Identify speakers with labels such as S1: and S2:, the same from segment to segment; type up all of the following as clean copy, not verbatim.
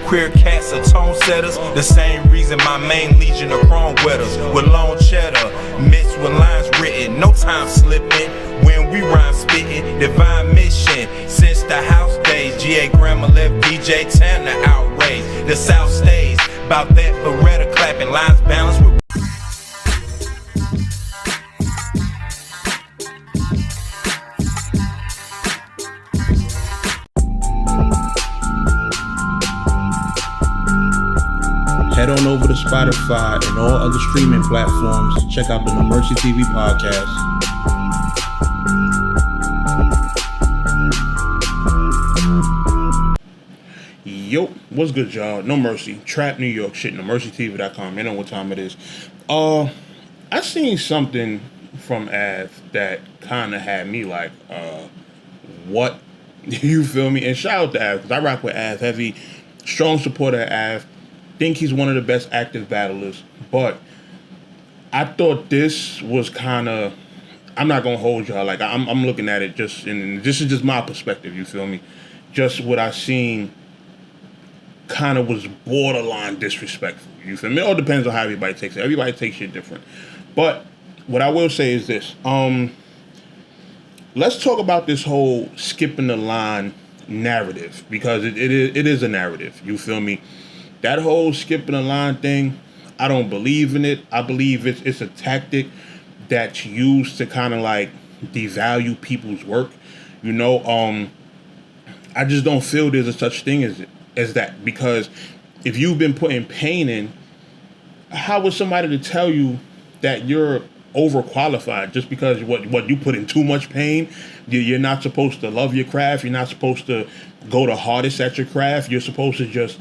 S1: Queer cats are tone setters, the same reason my main legion of chrome wetters. With long cheddar, mixed with lines written, no time slipping. When we rhyme spitting, divine mission. Since the house days, GA Grandma left DJ Tam to outrage. The South stays, about that Beretta clapping, lines balanced with
S2: Head on over to Spotify and all other streaming platforms. Check out the NoMercyTV Podcast. Yo, what's good, y'all? No Mercy, Trap New York shit. NoMercyTV.com. You know what time it is. I seen something from Av that kind of had me like, what? You feel me? And shout out to Av, because I rock with Av heavy. Strong supporter of Av. Think he's one of the best active battlers, but I thought this was kind of, I'm not gonna hold y'all, like I'm looking at it just, and this is just my perspective, you feel me? Just what I seen kind of was borderline disrespectful, you feel me? It all depends on how everybody takes it. Everybody takes shit different. But what I will say is this, let's talk about this whole skipping the line narrative, because it is a narrative, you feel me? That whole skipping the line thing, I don't believe in it. I believe it's a tactic that's used to kind of like devalue people's work. You know, I just don't feel there's a such thing as that, because if you've been putting pain in, how is somebody to tell you that you're overqualified just because what you put in too much pain? You're not supposed to love your craft. You're not supposed to go the hardest at your craft. You're supposed to just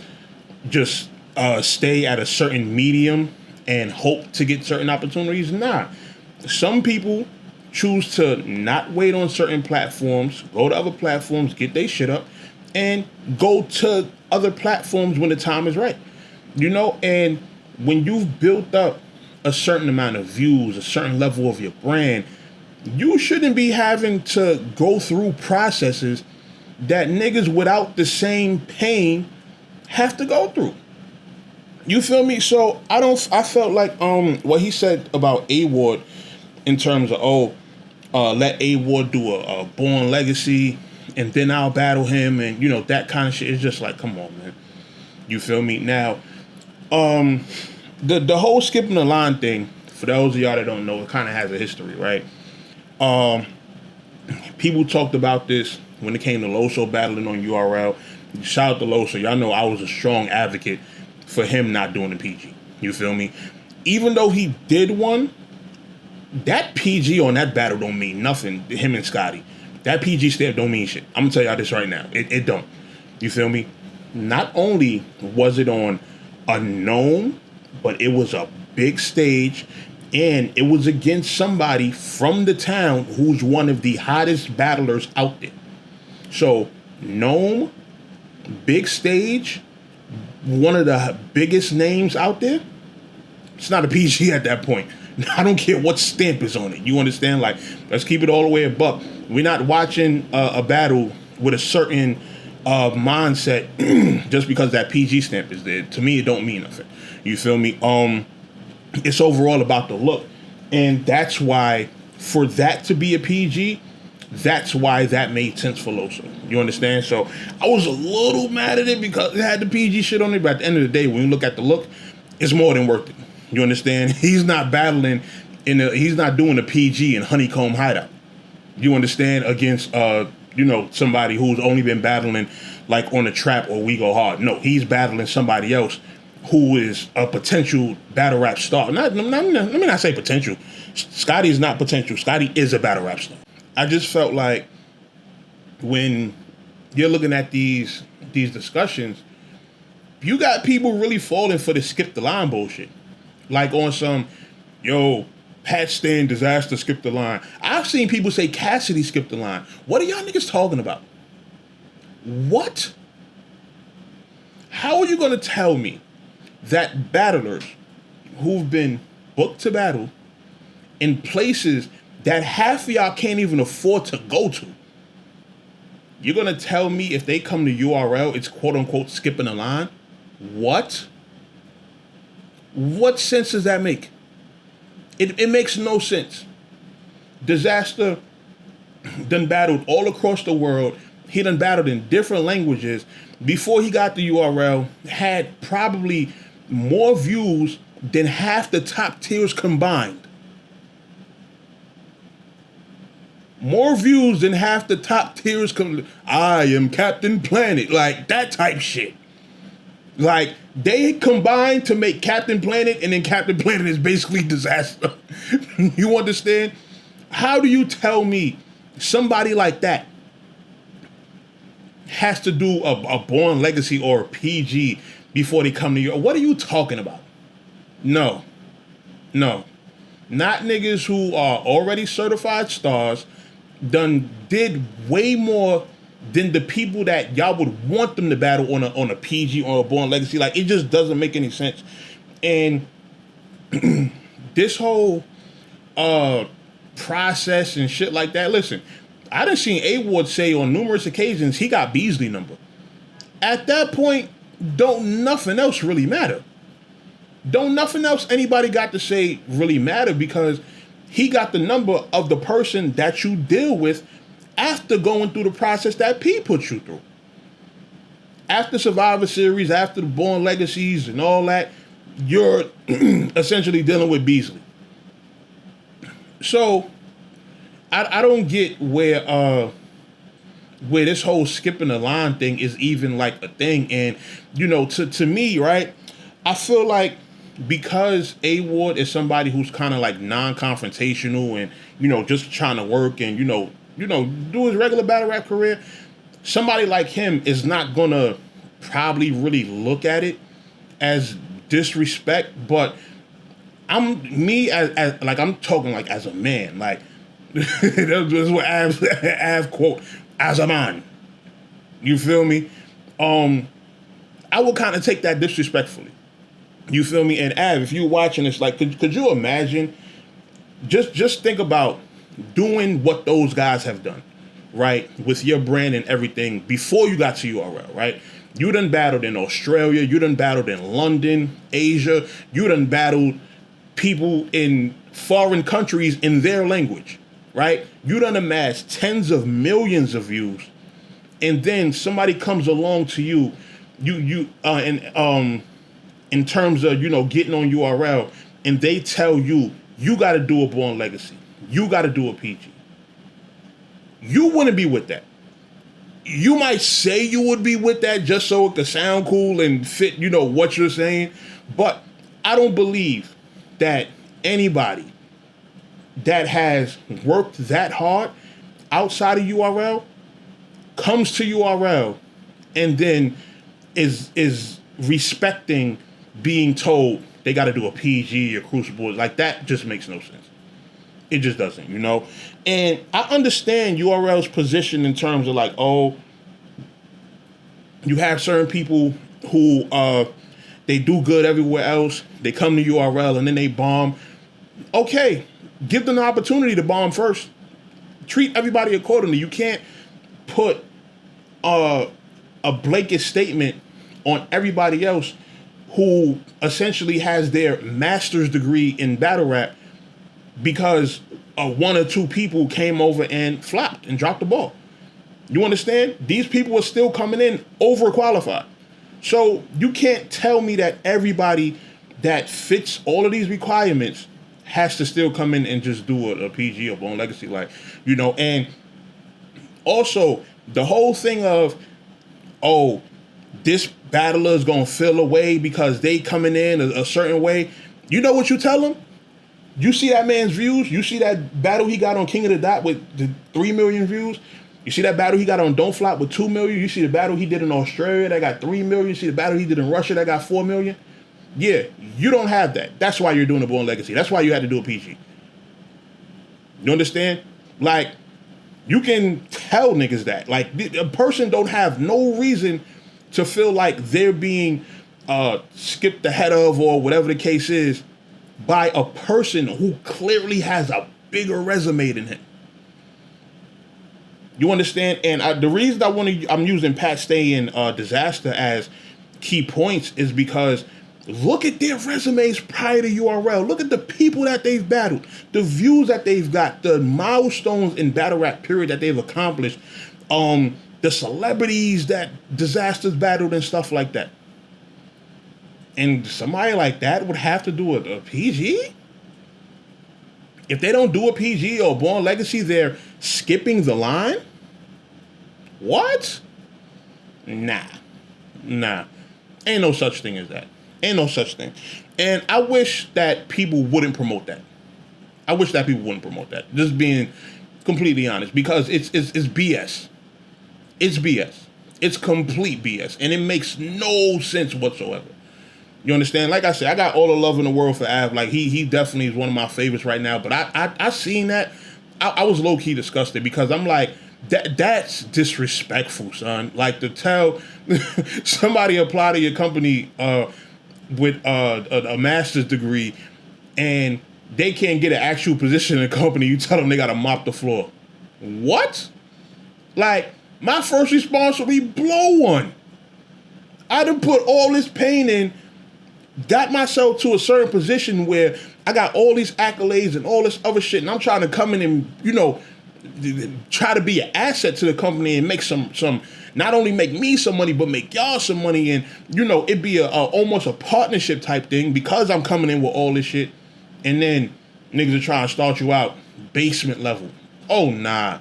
S2: stay at a certain medium and hope to get certain opportunities. Nah. Some people choose to not wait on certain platforms, go to other platforms, get their shit up, and go to other platforms when the time is right. You know, and when you've built up a certain amount of views, a certain level of your brand, you shouldn't be having to go through processes that niggas without the same pain have to go through. You feel me? So I felt like what he said about A-Ward in terms of let A-Ward do a Born Legacy and then I'll battle him, and you know, that kind of shit is just like, come on, man. You feel me? Now the whole skipping the line thing, for those of y'all that don't know, it kind of has a history, right? People talked about this when it came to Loso battling on URL. Shout out to Loso. Y'all know I was a strong advocate for him not doing the PG. You feel me? Even though he did one, that PG on that battle don't mean nothing. Him and Scotty. That PG stamp don't mean shit. I'm going to tell y'all this right now. It don't. You feel me? Not only was it on a known, but it was a big stage, and it was against somebody from the town who's one of the hottest battlers out there. So, known, big stage, one of the biggest names out there, it's not a PG at that point. I don't care what stamp is on it. You understand? Like, let's keep it all the way a buck. We're not watching a battle with a certain mindset just because that PG stamp is there. To me, it don't mean nothing. You feel me? It's overall about the look. And that's why, for that to be a PG, that's why that made sense for Loso. You understand? So I was a little mad at it because it had the PG shit on it, but at the end of the day, when you look at the look, it's more than worth it. You understand? He's not battling he's not doing a PG in Honeycomb Hideout. You understand? Against somebody who's only been battling like on the Trap or We Go Hard. No, he's battling somebody else who is a potential battle rap star. Let me not say potential. Scotty is not potential. Scotty is a battle rap star. I just felt like when you're looking at these discussions, you got people really falling for the skip the line bullshit. Like on some, Pat Stan disaster skipped the line. I've seen people say Cassidy skipped the line. What are y'all niggas talking about? What? How are you going to tell me that battlers who've been booked to battle in places that half of y'all can't even afford to go to, you're going to tell me if they come to URL, it's quote unquote skipping a line? What? What sense does that make? It makes no sense. Disaster done battled all across the world. He done battled in different languages. Before he got the URL, had probably more views than half the top tiers combined. More views than half the top tiers I am Captain Planet. Like, that type shit. Like, they combined to make Captain Planet, and then Captain Planet is basically disaster. You understand? How do you tell me somebody like that has to do a Born Legacy or a PG before they come to you? What are you talking about? No. Not niggas who are already certified stars, did way more than the people that y'all would want them to battle on a PG or a Born Legacy. Like, it just doesn't make any sense. And this whole process and shit like that. Listen, I done seen A-Ward say on numerous occasions he got Beasley number. At that point, don't nothing else really matter. Don't nothing else anybody got to say really matter, because he got the number of the person that you deal with after going through the process that P put you through. After Survivor Series, after the Born Legacies and all that, you're essentially dealing with Beasley. So I don't get where this whole skipping the line thing is even like a thing. And, you know, to me, right, I feel like because A-Ward is somebody who's kind of like non-confrontational and, you know, just trying to work and, you know, do his regular battle rap career, somebody like him is not gonna probably really look at it as disrespect. But I'm talking like as a man, like that's what Av quote, as a man. You feel me? I would kind of take that disrespectfully. You feel me? And Av, if you're watching this, like, could you imagine? Just think about doing what those guys have done, right? With your brand and everything before you got to URL, right? You done battled in Australia, you done battled in London, Asia, you done battled people in foreign countries in their language, right? You done amassed tens of millions of views, and then somebody comes along to you, in terms of, you know, getting on URL, and they tell you, you got to do a Born Legacy. You got to do a PG. You wouldn't be with that. You might say you would be with that just so it could sound cool and fit, you know, what you're saying. But I don't believe that anybody that has worked that hard outside of URL comes to URL and then is respecting being told they got to do a PG or Crucible. Like, that just makes no sense. It just doesn't, you know? And I understand URL's position in terms of like, oh, you have certain people who they do good everywhere else. They come to URL and then they bomb. Okay, give them the opportunity to bomb first. Treat everybody accordingly. You can't put a blanket statement on everybody else who essentially has their master's degree in battle rap because one or two people came over and flopped and dropped the ball. You understand? These people are still coming in overqualified. So you can't tell me that everybody that fits all of these requirements has to still come in and just do a PG or Born Legacy. Like, you know, and also the whole thing of, oh, this battler is going to feel away because they coming in a certain way. You know what you tell them? You see that man's views? You see that battle he got on King of the Dot with the 3 million views? You see that battle he got on Don't Flop with 2 million? You see the battle he did in Australia that got 3 million? You see the battle he did in Russia that got 4 million? Yeah, you don't have that. That's why you're doing a Born Legacy. That's why you had to do a PG. You understand? Like, you can tell niggas that. Like, a person don't have no reason to feel like they're being skipped ahead of or whatever the case is by a person who clearly has a bigger resume than him. You understand? And the reason I'm using Pat Stay and Disaster as key points is because look at their resumes prior to URL. Look at the people that they've battled, the views that they've got, the milestones in battle rap period that they've accomplished, the celebrities that Disasters battled and stuff like that. And somebody like that would have to do a PG? If they don't do a PG or Born Legacy, they're skipping the line? What? Nah. Ain't no such thing as that. Ain't no such thing. And I wish that people wouldn't promote that. Just being completely honest. Because it's BS. It's BS. It's complete BS. And it makes no sense whatsoever. You understand? Like I said, I got all the love in the world for Av. Like, he definitely is one of my favorites right now. But I seen that. I was low-key disgusted because I'm like, that's disrespectful, son. Like, to tell somebody apply to your company with a master's degree and they can't get an actual position in the company, you tell them they got to mop the floor. What? Like, my first response would be blow one. I done put all this pain in, got myself to a certain position where I got all these accolades and all this other shit, and I'm trying to come in and, try to be an asset to the company and make some not only make me some money, but make y'all some money, and, it'd be almost a partnership type thing because I'm coming in with all this shit, and then niggas are trying to start you out basement level. Oh, nah.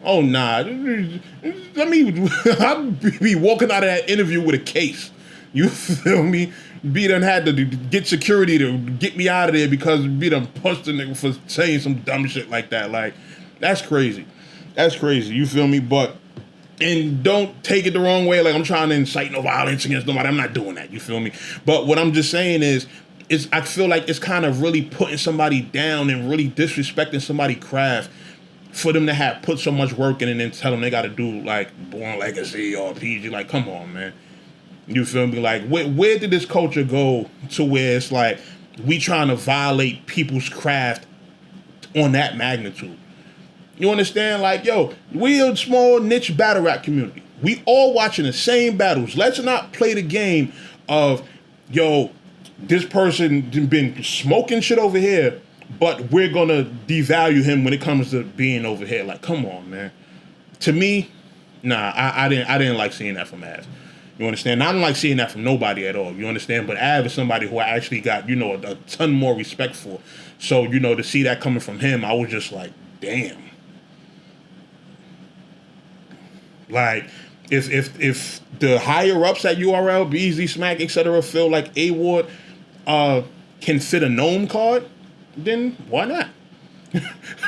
S2: Let me, I'll be walking out of that interview with a case. You feel me? B done had to get security to get me out of there because B done punched a nigga for saying some dumb shit like that. Like, that's crazy. You feel me? And don't take it the wrong way. Like, I'm trying to incite no violence against nobody. I'm not doing that. You feel me? But what I'm just saying is I feel like it's kind of really putting somebody down and really disrespecting somebody's craft for them to have put so much work in and then tell them they got to do, like, Born Legacy or PG. Like, come on, man. You feel me? Like, where did this culture go to where it's like we trying to violate people's craft on that magnitude? You understand? Like, yo, we a small niche battle rap community. We all watching the same battles. Let's not play the game of, yo, this person been smoking shit over here, but we're gonna devalue him when it comes to being over here. Like, come on, man. To me, nah, I didn't like seeing that from Av. You understand? I don't like seeing that from nobody at all. You understand? But Av is somebody who I actually got, a ton more respect for. So, to see that coming from him, I was just like, damn. Like, if the higher ups at URL, Beasley, Smack, etc., feel like A Ward can fit a gnome card, then why not?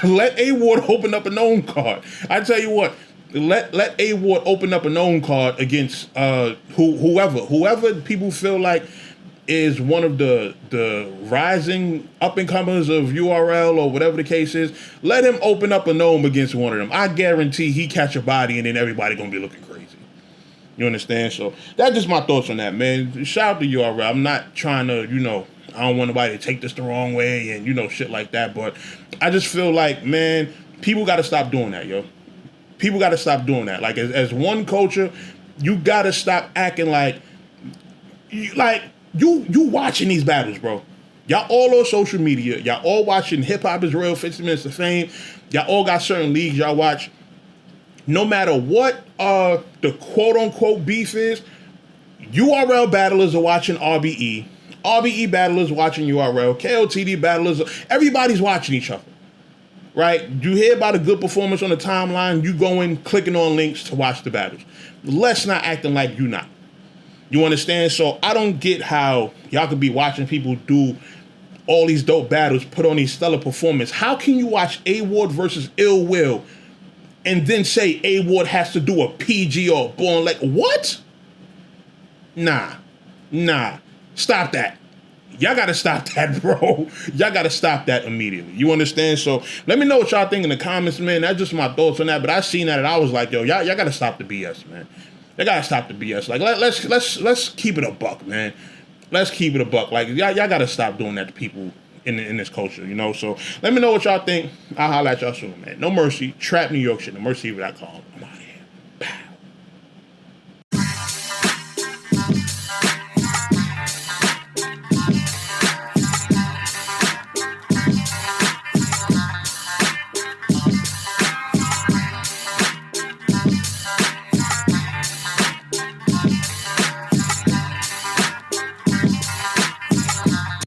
S2: Let A Ward open up a gnome card. I tell you what, let A Ward open up a gnome card against whoever people feel like is one of the rising up and comers of URL or whatever the case is. Let him open up a gnome against one of them. I guarantee he catch a body and then everybody gonna be looking crazy. You understand? So that's just my thoughts on that, man. Shout out to URL. I'm not trying to, I don't want nobody to take this the wrong way and, shit like that. But I just feel like, man, people got to stop doing that, yo. People got to stop doing that. Like, as one culture, you got to stop acting like you watching these battles, bro. Y'all all on social media. Y'all all watching Hip Hop is Real, 50 Minutes of Fame. Y'all all got certain leagues y'all watch. No matter what the quote-unquote beef is, URL battlers are watching RBE. RBE battlers watching URL. KLTD battlers, everybody's watching each other. Right? You hear about a good performance on the timeline, you go in, clicking on links to watch the battles. Let's not acting like you not. You understand? So I don't get how y'all could be watching people do all these dope battles, put on these stellar performance. How can you watch A Ward versus Ill Will and then say A Ward has to do a PG or Born like what? Nah. Stop that. Y'all gotta stop that, bro. Y'all gotta stop that immediately. You understand? So let me know what y'all think in the comments, man. That's just my thoughts on that. But I seen that and I was like, yo, y'all gotta stop the BS, man. Y'all gotta stop the BS. Like, let's keep it a buck, man. Let's keep it a buck. Like, y'all gotta stop doing that to people in this culture, So let me know what y'all think. I'll holler at y'all soon, man. No Mercy, Trap New York shit, NoMercyTV.com. I'm out.